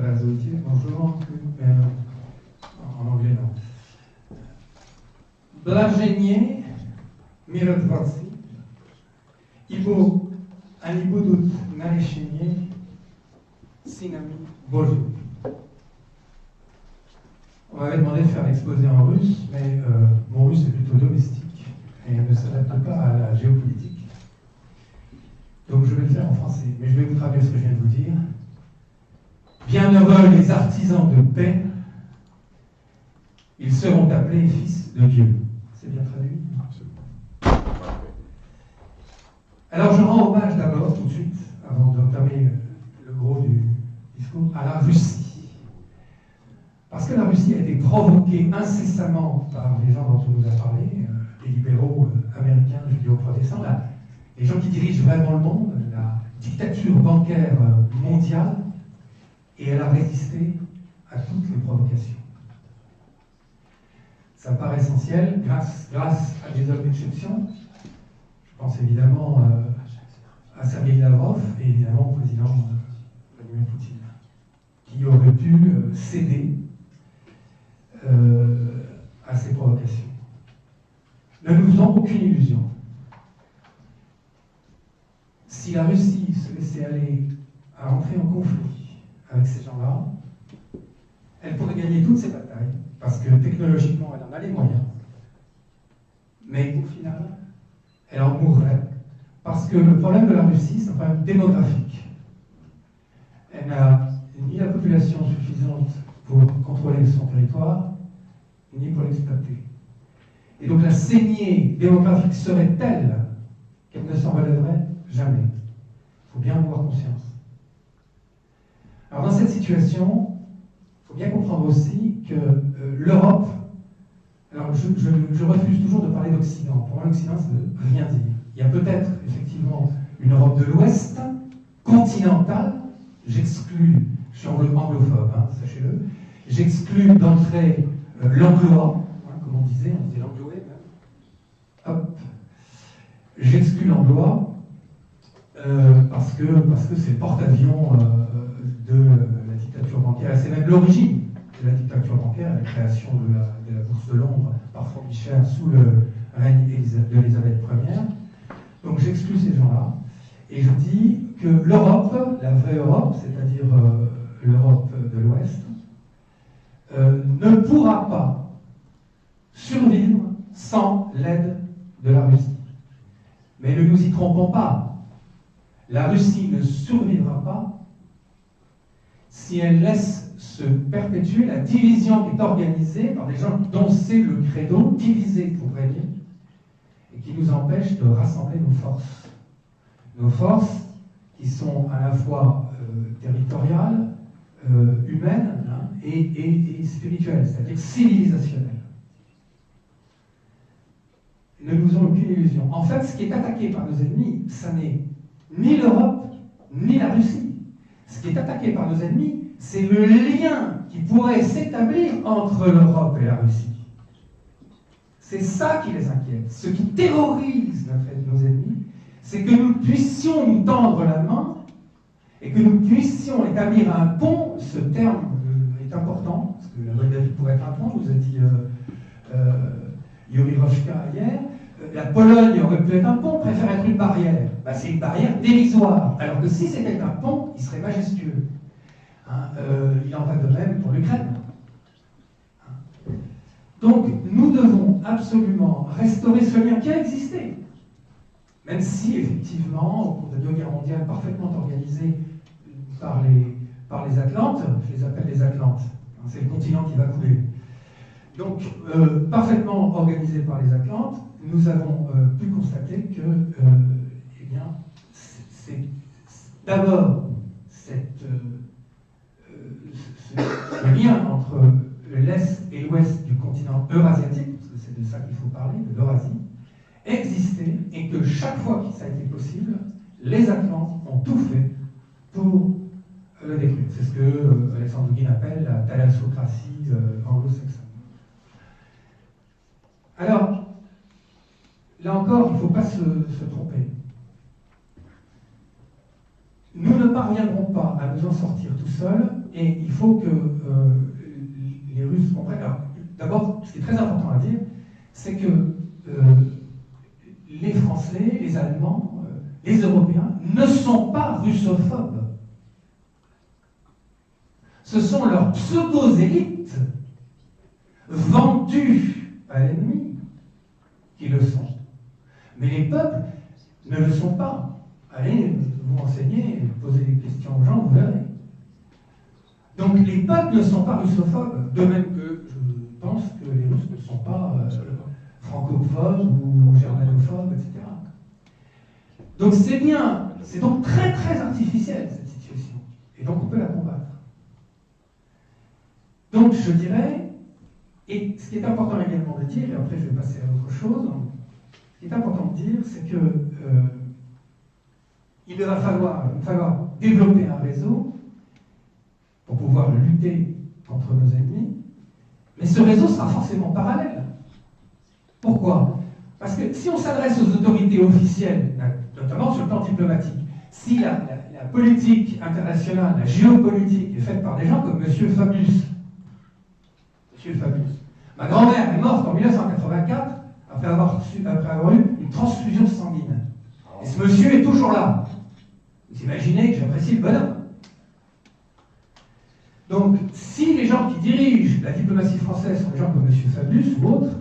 Razoutier, bonjour, en anglais non. Blaženie mirotvorci, ani budут наречения synami Boží. On m'avait demandé de faire l'exposé en russe, mais mon russe est plutôt domestique et ne s'adapte pas à la géopolitique. Donc je vais le faire en français, mais je vais vous traduire ce que je viens de vous dire. Bienheureux les artisans de paix, ils seront appelés fils de Dieu. C'est bien traduit? Alors je rends hommage d'abord, tout de suite, avant d'entamer le gros du discours, à la Russie. Parce que la Russie a été provoquée incessamment par les gens dont on nous a parlé, les libéraux américains, judéo-protestants, les gens qui dirigent vraiment le monde, la dictature bancaire mondiale, et elle a résisté à toutes les provocations. Ça me paraît essentiel, grâce à des hommes d'exception. Je pense évidemment à Sergei Lavrov et évidemment au président Vladimir Poutine, qui aurait pu céder à ces provocations. Ne nous faisons aucune illusion. Si la Russie se laissait aller à entrer en conflit avec ces gens-là, elle pourrait gagner toutes ses batailles, parce que technologiquement, elle en a les moyens. Mais au final, elle en mourrait. Parce que le problème de la Russie, c'est un problème démographique. Elle n'a ni la population suffisante pour contrôler son territoire, ni pour l'exploiter. Et donc la saignée démographique serait telle qu'elle ne s'en relèverait jamais. Il faut bien en avoir conscience. Alors dans cette situation, il faut bien comprendre aussi que l'Europe, alors je refuse toujours de parler d'Occident. Pour moi, l'Occident, ça ne veut rien dire. Il y a peut-être effectivement une Europe de l'Ouest, continentale, j'exclus, je suis anglophobe, hein, sachez-le, j'exclus d'entrée l'anglois, hein, comme on disait l'anglois, hop, j'exclus l'anglois parce que c'est le porte-avions de la dictature bancaire, c'est même l'origine de la dictature bancaire, la création de la bourse de Londres par Frobisher sous le règne d'Élisabeth Ier. Donc j'exclus ces gens-là, et je dis que l'Europe, la vraie Europe, c'est-à-dire l'Europe de l'Ouest, ne pourra pas survivre sans l'aide de la Russie. Mais ne nous y trompons pas, la Russie ne survivra pas si elle laisse se perpétuer la division qui est organisée par des gens dont c'est le credo, diviser pour régner, et qui nous empêche de rassembler nos forces. Nos forces qui sont à la fois territoriales, humaines, hein, et spirituelles, c'est-à-dire civilisationnelles. Ne nous faisons aucune illusion. En fait, ce qui est attaqué par nos ennemis, ça n'est ni l'Europe, ni la Russie. Ce qui est attaqué par nos ennemis, c'est le lien qui pourrait s'établir entre l'Europe et la Russie. C'est ça qui les inquiète. Ce qui terrorise nos ennemis, c'est que nous puissions nous tendre la main et que nous puissions établir un pont. Ce terme est important, parce que la Moldavie pourrait être un pont, nous a dit Yuri Rochka hier. La Pologne aurait pu être un pont, préfère être une barrière. Ben, c'est une barrière dérisoire. Alors que si c'était un pont, il serait majestueux. Hein, il en va de même pour l'Ukraine. Hein. Donc, nous devons absolument restaurer ce lien qui a existé. Même si, effectivement, au cours de la Deuxième Guerre mondiale, parfaitement organisé par les Atlantes, je les appelle les Atlantes, hein, c'est le continent qui va couler. Donc, parfaitement organisé par les Atlantes, nous avons pu constater que, eh bien, c'est d'abord ce lien entre l'Est et l'Ouest du continent eurasiatique, parce que c'est de ça qu'il faut parler, de l'Eurasie, existait, et que chaque fois que ça a été possible, les Atlantes ont tout fait pour le détruire. C'est ce que Alexandre Dugin appelle la thalassocratie anglo-saxonne. Alors, là encore, il ne faut pas se tromper. Nous ne parviendrons pas à nous en sortir tout seuls et il faut que les Russes comprennent. Alors, d'abord, ce qui est très important à dire, c'est que les Français, les Allemands, les Européens ne sont pas russophobes. Ce sont leurs pseudo-élites vendues à l'ennemi qui le sont. Mais les peuples ne le sont pas. Allez vous renseigner, poser des questions aux gens, vous verrez. Donc les peuples ne sont pas russophobes, de même que je pense que les Russes ne sont pas francophobes ou germanophobes, etc. Donc c'est bien, c'est donc très très artificiel cette situation. Et donc on peut la combattre. Donc je dirais, et ce qui est important également de dire, et après je vais passer à autre chose, ce qui est important de dire, c'est que il va falloir développer un réseau pour pouvoir lutter contre nos ennemis, mais ce réseau sera forcément parallèle. Pourquoi? Parce que si on s'adresse aux autorités officielles, notamment sur le plan diplomatique, si la politique internationale, la géopolitique est faite par des gens comme M. Fabius, ma grand-mère est morte en 1984 après avoir eu une transfusion sanguine. Et ce monsieur est toujours là. Vous imaginez que j'apprécie le bonhomme. Donc, si les gens qui dirigent la diplomatie française sont des gens comme M. Fabius ou autres,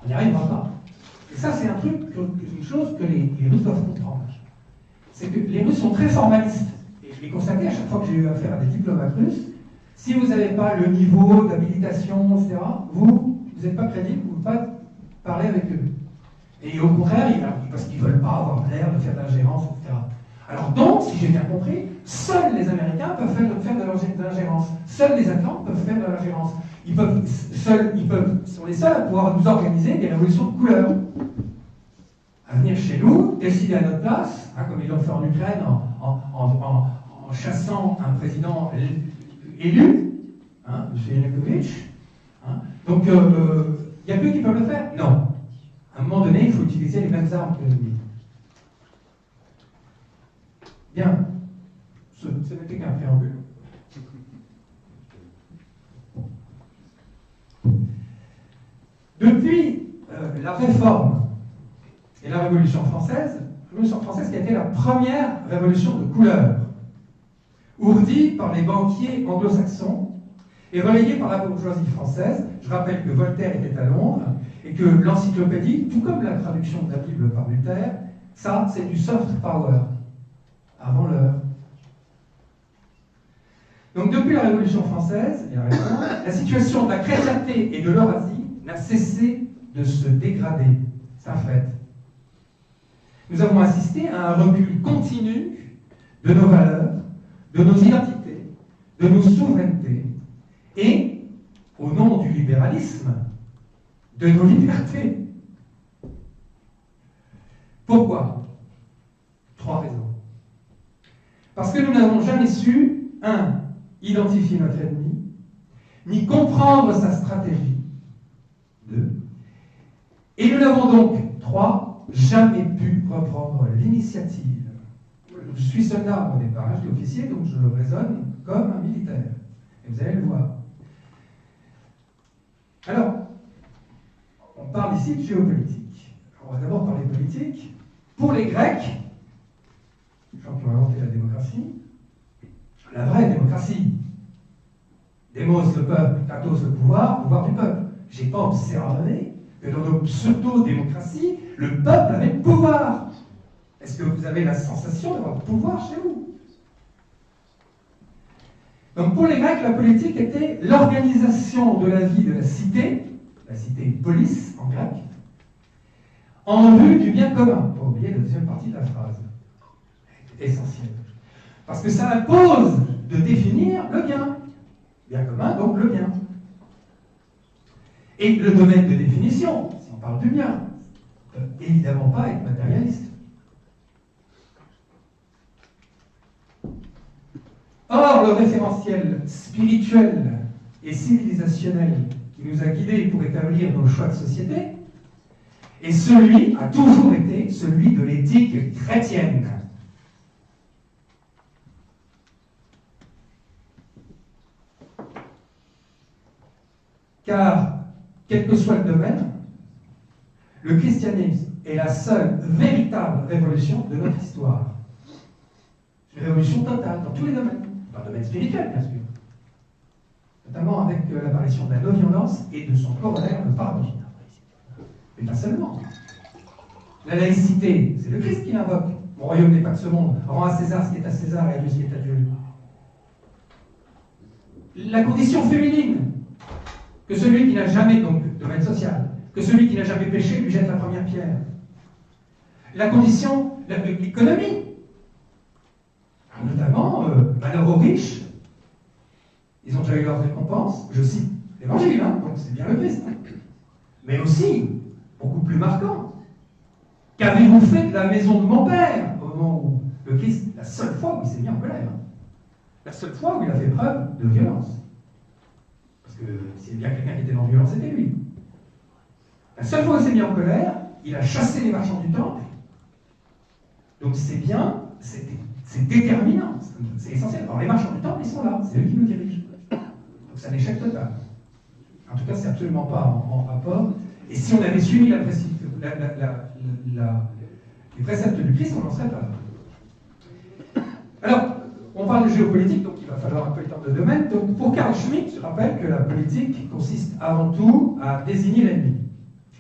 on n'y arrivera pas. Et ça, c'est un truc, une chose que les Russes doivent comprendre. C'est que les Russes sont très formalistes. Et je l'ai constaté à chaque fois que j'ai eu affaire à des diplomates russes. Si vous n'avez pas le niveau d'habilitation, etc., vous n'êtes pas crédible, vous ne pouvez pas parler avec eux. Et au contraire, parce qu'ils ne veulent pas avoir l'air de faire de l'ingérence, etc. Alors donc, si j'ai bien compris, seuls les Américains peuvent faire de l'ingérence. Seuls les Atlantes peuvent faire de l'ingérence. Ils sont les seuls à pouvoir nous organiser des révolutions de couleur. À venir chez nous, décider à notre place, comme ils l'ont fait en Ukraine en chassant un président élu, M. Yanukovych. Donc, il n'y a que qui peuvent le faire? Non. À un moment donné, il faut utiliser les mêmes armes que l'ennemi. Bien. Ce n'était qu'un préambule. Depuis la Réforme et la Révolution française qui a été la première révolution de couleur, ourdie par les banquiers anglo-saxons et relayée par la bourgeoisie française. Je rappelle que Voltaire était à Londres et que l'encyclopédie, tout comme la traduction de la Bible par Luther, ça, c'est du soft power, avant l'heure. Donc depuis la Révolution française et la Réforme, la situation de la chrétienté et de l'Eurasie n'a cessé de se dégrader. C'est un fait. Nous avons assisté à un recul continu de nos valeurs, de nos identités, de nos souverainetés et, au nom du libéralisme, de nos libertés. Pourquoi? 3 raisons. Parce que nous n'avons jamais su, 1. Identifier notre ennemi, ni comprendre sa stratégie, 2. Et nous n'avons donc, 3, jamais pu reprendre l'initiative. Je suis soldat au départ, je suis officier, donc je raisonne comme un militaire. Et vous allez le voir. Alors, on parle ici de géopolitique. On va d'abord parler politique. Pour les Grecs, les gens qui ont inventé la démocratie, la vraie démocratie, démos le peuple, kratos le pouvoir du peuple. Je n'ai pas observé que dans nos pseudo-démocraties, le peuple avait le pouvoir. Est-ce que vous avez la sensation d'avoir le pouvoir chez vous? Donc pour les Grecs, la politique était l'organisation de la vie de la cité polis en grec, en vue du bien commun. Pas oublier la deuxième partie de la phrase. Essentielle. Parce que ça impose de définir le bien. Bien commun, donc le bien. Et le domaine de définition, si on parle du bien, ne peut évidemment pas être matérialiste. Or, le référentiel spirituel et civilisationnel qui nous a guidés pour établir nos choix de société a toujours été celui de l'éthique chrétienne. car, quel que soit le domaine, le christianisme est la seule véritable révolution de notre histoire. Une révolution totale dans tous les domaines. Dans le domaine spirituel, bien sûr. Notamment avec l'apparition de la non-violence et de son corollaire, le pardon. Mais pas seulement. La laïcité, c'est le Christ qui l'invoque. Mon royaume n'est pas de ce monde. Rends à César ce qui est à César et à Dieu ce qui est à Dieu. La condition féminine, que celui qui n'a jamais, donc, domaine social, que celui qui n'a jamais péché lui jette la première pierre. La condition, l'économie. Notamment, malheur aux riches, ils ont déjà eu leur récompense, je cite l'Évangile, hein, donc c'est bien le Christ. Mais aussi, beaucoup plus marquant, qu'avez-vous fait de la maison de mon père au moment où le Christ, la seule fois où il s'est mis en colère, hein, la seule fois où il a fait preuve de violence. Parce que s'il y a bien quelqu'un qui était dans la violence, c'était lui. La seule fois où il s'est mis en colère, il a chassé les marchands du temple. Donc c'est bien, c'est déterminant, c'est essentiel. Alors les marchands du temple, ils sont là, c'est eux qui nous dirigent. Donc c'est un échec total. En tout cas, c'est absolument pas en rapport. Et si on avait suivi les préceptes du Christ, on n'en serait pas là. Alors, on parle de géopolitique, donc il va falloir un peu étendre de domaine. Donc pour Carl Schmitt, je rappelle que la politique consiste avant tout à désigner l'ennemi,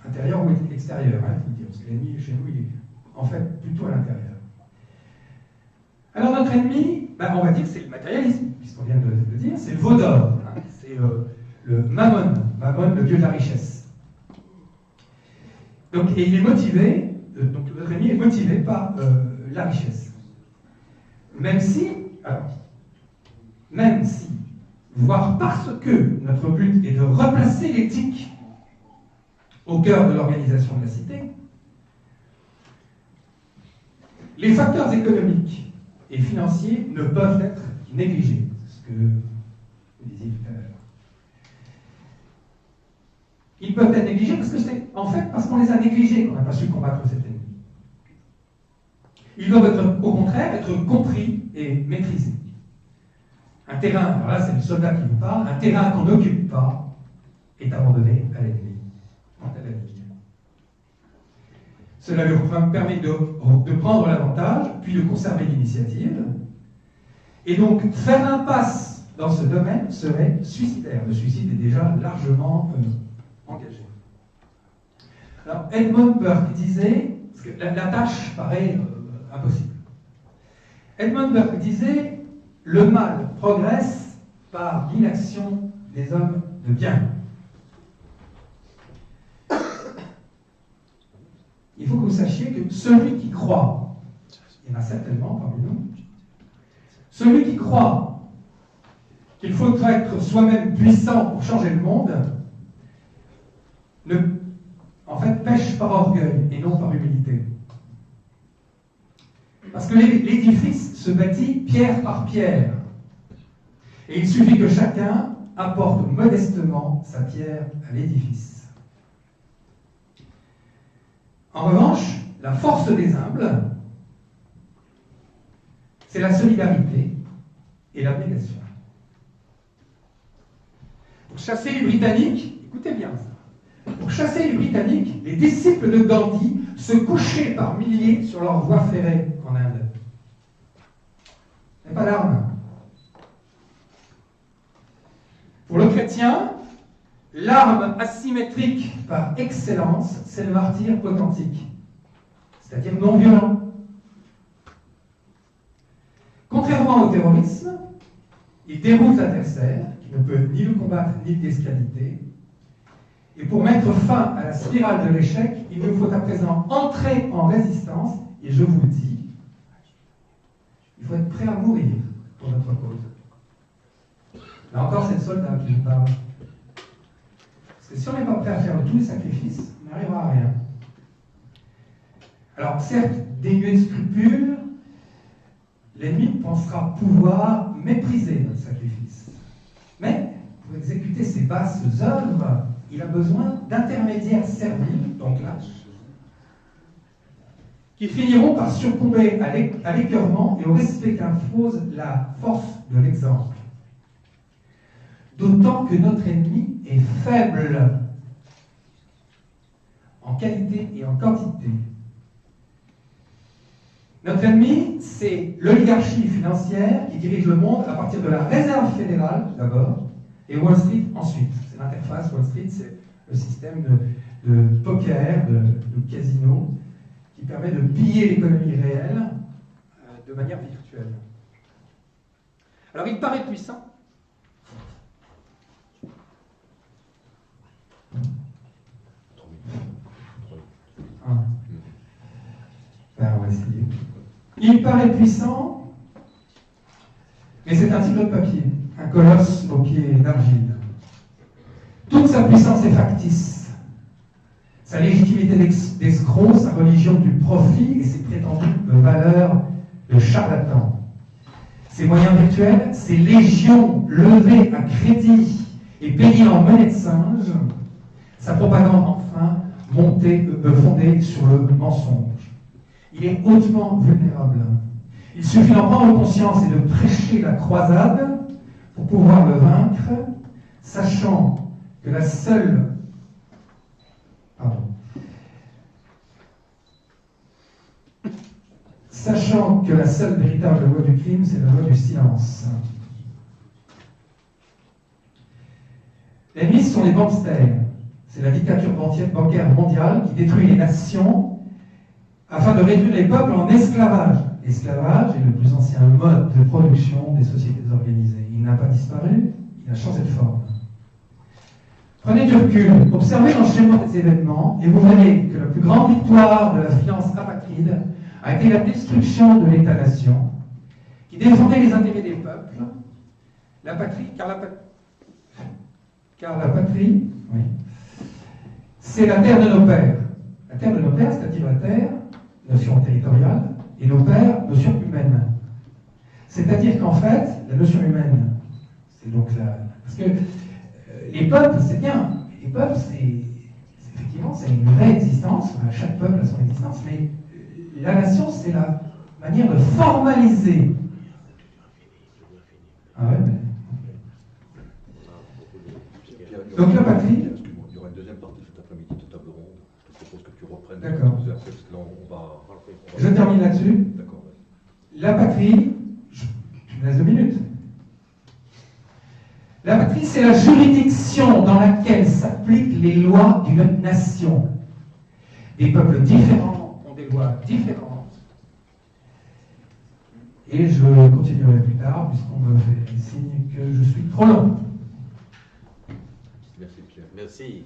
intérieur ou extérieur, hein, parce que l'ennemi chez nous, il est en fait plutôt à l'intérieur. Alors notre ennemi, ben, on va dire que c'est le matérialisme, puisqu'on vient de le dire, c'est le veau d'or, hein, c'est le mammon, le dieu de la richesse. Donc, et il est motivé, donc notre ennemi est motivé par la richesse. Même si, voire parce que notre but est de replacer l'éthique au cœur de l'organisation de la cité, les facteurs économiques et financiers ne peuvent être négligés. Ce que vous disiez tout à l'heure. Ils peuvent être négligés parce que c'est en fait parce qu'on les a négligés qu'on n'a pas su combattre cet ennemi. Ils doivent être, au contraire, être compris et maîtrisés. Un terrain, alors là c'est le soldat qui vous parle, un terrain qu'on n'occupe pas est abandonné à l'ennemi. Cela lui permet de prendre l'avantage, puis de conserver l'initiative. Et donc, faire l'impasse dans ce domaine serait suicidaire. Le suicide est déjà largement engagé. Alors, Edmund Burke disait, parce que la tâche paraît impossible. Edmund Burke disait, le mal progresse par l'inaction des hommes de bien. Il faut que vous sachiez que celui qui croit, il y en a certainement parmi nous, celui qui croit qu'il faudra être soi-même puissant pour changer le monde, en fait, pêche par orgueil et non par humilité. Parce que l'édifice se bâtit pierre par pierre. Et il suffit que chacun apporte modestement sa pierre à l'édifice. En revanche, la force des humbles, c'est la solidarité et l'abnégation. Pour chasser les Britanniques, écoutez bien ça, pour chasser les Britanniques, les disciples de Gandhi se couchaient par milliers sur leur voie ferrée en Inde. Il n'y a pas d'armes. Pour le chrétien, l'arme asymétrique par excellence, c'est le martyr authentique, c'est-à-dire non violent. Contrairement au terrorisme, il déroute l'adversaire, qui ne peut ni le combattre ni le discréditer. Et pour mettre fin à la spirale de l'échec, il nous faut à présent entrer en résistance, et je vous le dis, il faut être prêt à mourir pour notre cause. Là encore, c'est le soldat qui nous parle. Parce que si on n'est pas prêt à faire tous les sacrifices, on n'arrivera à rien. Alors, certes, dénué de scrupules, l'ennemi pensera pouvoir mépriser notre sacrifice. Mais, pour exécuter ces basses œuvres, il a besoin d'intermédiaires serviles, donc là, qui finiront par succomber à l'écœurement et au respect qu'impose la force de l'exemple. d'autant que notre ennemi est faible en qualité et en quantité. Notre ennemi, c'est l'oligarchie financière qui dirige le monde à partir de la réserve fédérale, d'abord, et Wall Street ensuite. C'est l'interface. Wall Street, c'est le système de poker, de casino, qui permet de piller l'économie réelle de manière virtuelle. Alors, il paraît puissant. Ben, on va essayer. Il paraît puissant, mais c'est un tigre de papier, un colosse aux pieds d'argile. Toute sa puissance est factice. Sa légitimité d'escroc, sa religion du profit et ses prétendues valeurs de charlatan. Ses moyens virtuels, ses légions levées à crédit et payées en monnaie de singe, sa propagande enfin fondée sur le mensonge. Il est hautement vulnérable. Il suffit d'en prendre conscience et de prêcher la croisade pour pouvoir le vaincre, sachant que la seule véritable loi du crime, c'est la loi du silence. L'ennemi, ce sont les banksters. C'est la dictature bancaire mondiale qui détruit les nations afin de réduire les peuples en esclavage. L'esclavage est le plus ancien mode de production des sociétés organisées. Il n'a pas disparu, il a changé de forme. Prenez du recul, observez l'enchaînement des événements et vous verrez que la plus grande victoire de la finance apatride a été la destruction de l'État-nation qui défendait les intérêts des peuples, car la patrie, oui, c'est la terre de nos pères. La terre de nos pères, c'est-à-dire la terre, notion territoriale, et nos pères, notion humaine. C'est-à-dire qu'en fait, la notion humaine, c'est donc la... Parce que les peuples, c'est bien. Les peuples, effectivement, c'est une vraie existence. Chaque peuple a son existence, mais la nation, c'est la manière de formaliser. Ah ouais, mais... Donc la patrie... Il y aura une deuxième partie cet après-midi de table ronde. Je te propose que tu reprennes. D'accord. On va... Je termine là-dessus. D'accord. La patrie, tu me laisses 2 minutes. La patrie, c'est la juridiction dans laquelle s'appliquent les lois d'une nation. Des peuples différents ont des lois différentes. Et je continuerai plus tard, puisqu'on me fait signe que je suis trop long. Merci Pierre. Merci.